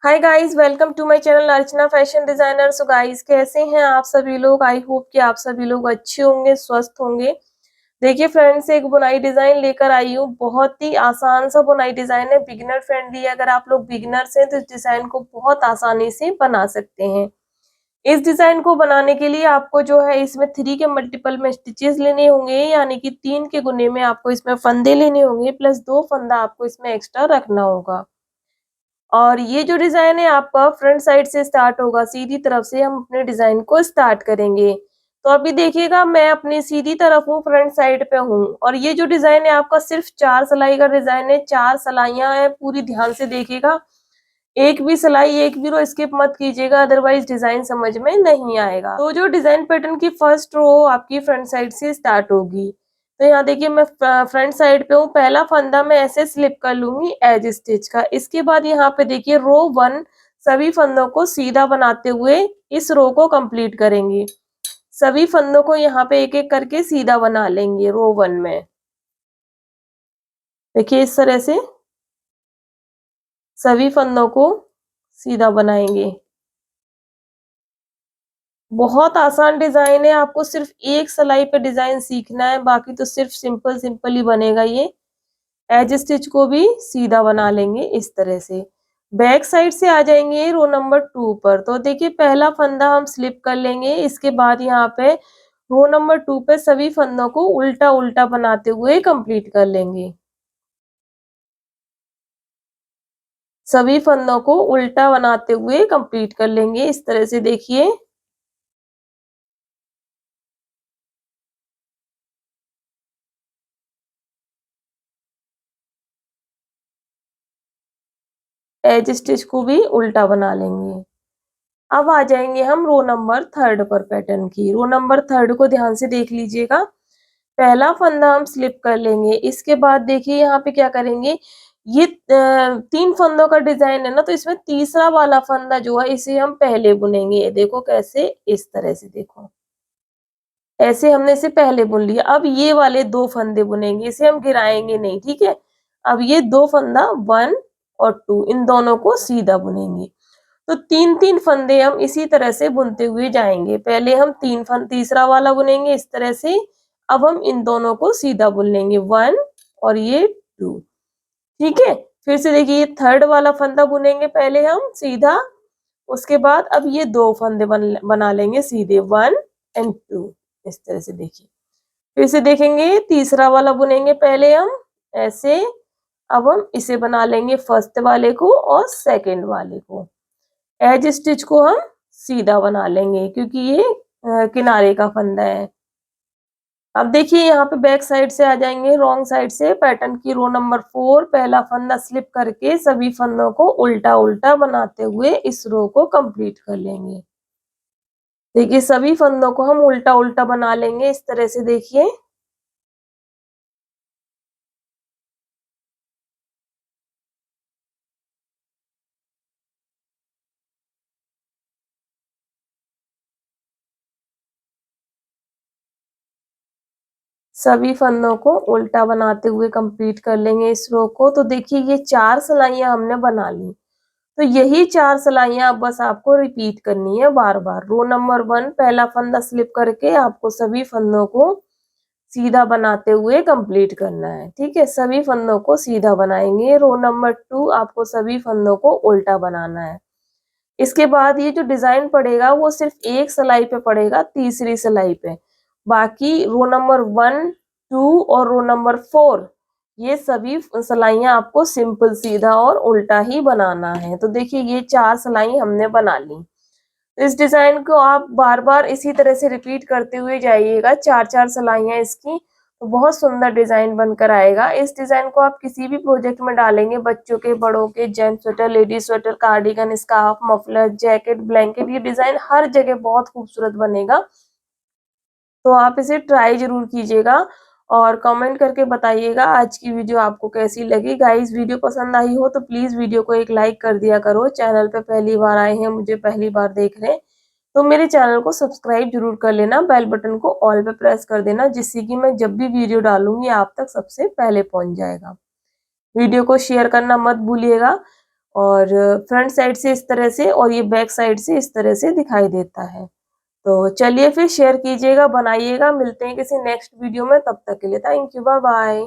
Hi guys, welcome to my channel Archana fashion designer. So guys, कैसे हैं आप सभी लोग? आई होप कि आप सभी लोग अच्छे होंगे, स्वस्थ होंगे। देखिए फ्रेंड्स, एक बुनाई डिजाइन लेकर आई हूँ। बहुत ही आसान सा बुनाई डिजाइन है, बिगिनर फ्रेंडली। अगर आप लोग बिगिनर्स हैं तो इस डिजाइन को बहुत आसानी से बना सकते हैं। इस डिजाइन को बनाने के लिए आपको जो है इसमें 3 के मल्टीपल में स्टिचेस लेने होंगे, यानी कि 3 के गुने में आपको इसमें फंदे लेने होंगे, प्लस 2 फंदा आपको इसमें एक्स्ट्रा रखना होगा। और ये जो डिजाइन है आपका फ्रंट साइड से स्टार्ट होगा, सीधी तरफ से हम अपने डिजाइन को स्टार्ट करेंगे। तो अभी देखिएगा, मैं अपनी सीधी तरफ हूँ, फ्रंट साइड पे हूँ। और ये जो डिजाइन है आपका सिर्फ 4 सिलाई का डिजाइन है। 4 सिलाइयां हैं, पूरी ध्यान से देखिएगा। एक भी सिलाई, एक भी रो स्किप मत कीजिएगा, अदरवाइज डिजाइन समझ में नहीं आएगा। तो जो डिजाइन पैटर्न की फर्स्ट रो आपकी फ्रंट साइड से स्टार्ट होगी। तो यहाँ देखिए, मैं फ्रंट साइड पे हूँ। पहला फंदा मैं ऐसे स्लिप कर लूंगी एज स्टिच का। इसके बाद यहाँ पे देखिए रो 1 सभी फंदों को सीधा बनाते हुए इस रो को कंप्लीट करेंगे। सभी फंदों को यहाँ पे एक एक करके सीधा बना लेंगे रो 1 में। देखिए इस तरह से सभी फंदों को सीधा बनाएंगे। बहुत आसान डिजाइन है, आपको सिर्फ एक सिलाई पे डिजाइन सीखना है, बाकी तो सिर्फ सिंपल सिंपल ही बनेगा। ये एज स्टिच को भी सीधा बना लेंगे इस तरह से। बैक साइड से आ जाएंगे रो नंबर 2 पर। तो देखिए पहला फंदा हम स्लिप कर लेंगे। इसके बाद यहाँ पे रो नंबर 2 पे सभी फंदों को उल्टा उल्टा बनाते हुए कंप्लीट कर लेंगे। सभी फंदों को उल्टा बनाते हुए कंप्लीट कर लेंगे इस तरह से। देखिए एज स्टिच को भी उल्टा बना लेंगे। अब आ जाएंगे हम रो नंबर 3 पर पैटर्न की। रो नंबर 3 को ध्यान से देख लीजिएगा। पहला फंदा हम स्लिप कर लेंगे। इसके बाद देखिए यहाँ पे क्या करेंगे, ये 3 फंदों का डिजाइन है ना, तो इसमें तीसरा वाला फंदा जो है इसे हम पहले बुनेंगे। ये देखो कैसे, इस तरह से देखो, ऐसे हमने इसे पहले बुन लिया। अब ये वाले 2 फंदे बुनेंगे, इसे हम गिराएंगे नहीं, ठीक है। अब ये 2 फंदा 1 और 2 इन दोनों को सीधा बुनेंगे। तो 3-3 फंदे हम इसी तरह से बुनते हुए जाएंगे। पहले हम तीसरा वाला बुनेंगे इस तरह से। अब हम इन दोनों को सीधा बुन लेंगे, 1 और ये 2, ठीक है। फिर से देखिए, ये थर्ड वाला फंदा बुनेंगे पहले हम सीधा। उसके बाद अब ये 2 फंदे बना लेंगे सीधे, 1 एंड 2 इस तरह से। देखिए फिर से देखेंगे, तीसरा वाला बुनेंगे पहले हम ऐसे। अब हम इसे बना लेंगे फर्स्ट वाले को और सेकंड वाले को। एज स्टिच को हम सीधा बना लेंगे क्योंकि ये किनारे का फंदा है। अब देखिए यहाँ पे बैक साइड से आ जाएंगे, रॉन्ग साइड से पैटर्न की रो नंबर 4। पहला फंदा स्लिप करके सभी फंदों को उल्टा उल्टा बनाते हुए इस रो को कंप्लीट कर लेंगे। देखिए सभी फंदों को हम उल्टा उल्टा बना लेंगे इस तरह से। देखिए सभी फंदों को उल्टा बनाते हुए कंप्लीट कर लेंगे इस रो को। तो देखिए ये 4 सिलाइयां हमने बना ली। तो यही 4 सिलाइयां बस आपको रिपीट करनी है बार बार। रो नंबर 1 पहला फंदा स्लिप करके आपको सभी फंदों को सीधा बनाते हुए कंप्लीट करना है, ठीक है। सभी फंदों को सीधा बनाएंगे। रो नंबर 2 आपको सभी फंदों को उल्टा बनाना है। इसके बाद ये जो डिजाइन पड़ेगा वो सिर्फ एक सिलाई पे पड़ेगा, तीसरी सिलाई पे। बाकी रो नंबर 1, 2 और रो नंबर 4 ये सभी सिलाइयां आपको सिंपल सीधा और उल्टा ही बनाना है। तो देखिए ये 4 सिलाई हमने बना ली। इस डिजाइन को आप बार बार इसी तरह से रिपीट करते हुए जाइएगा, 4-4 सिलाइयां इसकी। तो बहुत सुंदर डिजाइन बनकर आएगा। इस डिजाइन को आप किसी भी प्रोजेक्ट में डालेंगे, बच्चों के, बड़ों के, gents sweater, ladies sweater, cardigan, scarf, muffler, jacket, blanket, ये डिजाइन हर जगह बहुत खूबसूरत बनेगा। तो आप इसे ट्राई जरूर कीजिएगा और कमेंट करके बताइएगा आज की वीडियो आपको कैसी लगी। गाइस वीडियो पसंद आई हो तो प्लीज वीडियो को एक लाइक कर दिया करो। चैनल पे पहली बार आए हैं, मुझे पहली बार देख रहे हैं, तो मेरे चैनल को सब्सक्राइब जरूर कर लेना। बेल बटन को ऑल पे प्रेस कर देना, जिससे कि मैं जब भी वीडियो डालूंगी आप तक सबसे पहले पहुंच जाएगा। वीडियो को शेयर करना मत भूलिएगा। और फ्रंट साइड से इस तरह से और ये बैक साइड से इस तरह से दिखाई देता है। तो चलिए फिर शेयर कीजिएगा, बनाइएगा, मिलते हैं किसी नेक्स्ट वीडियो में, तब तक के लिए थैंक यू, बाय बाय।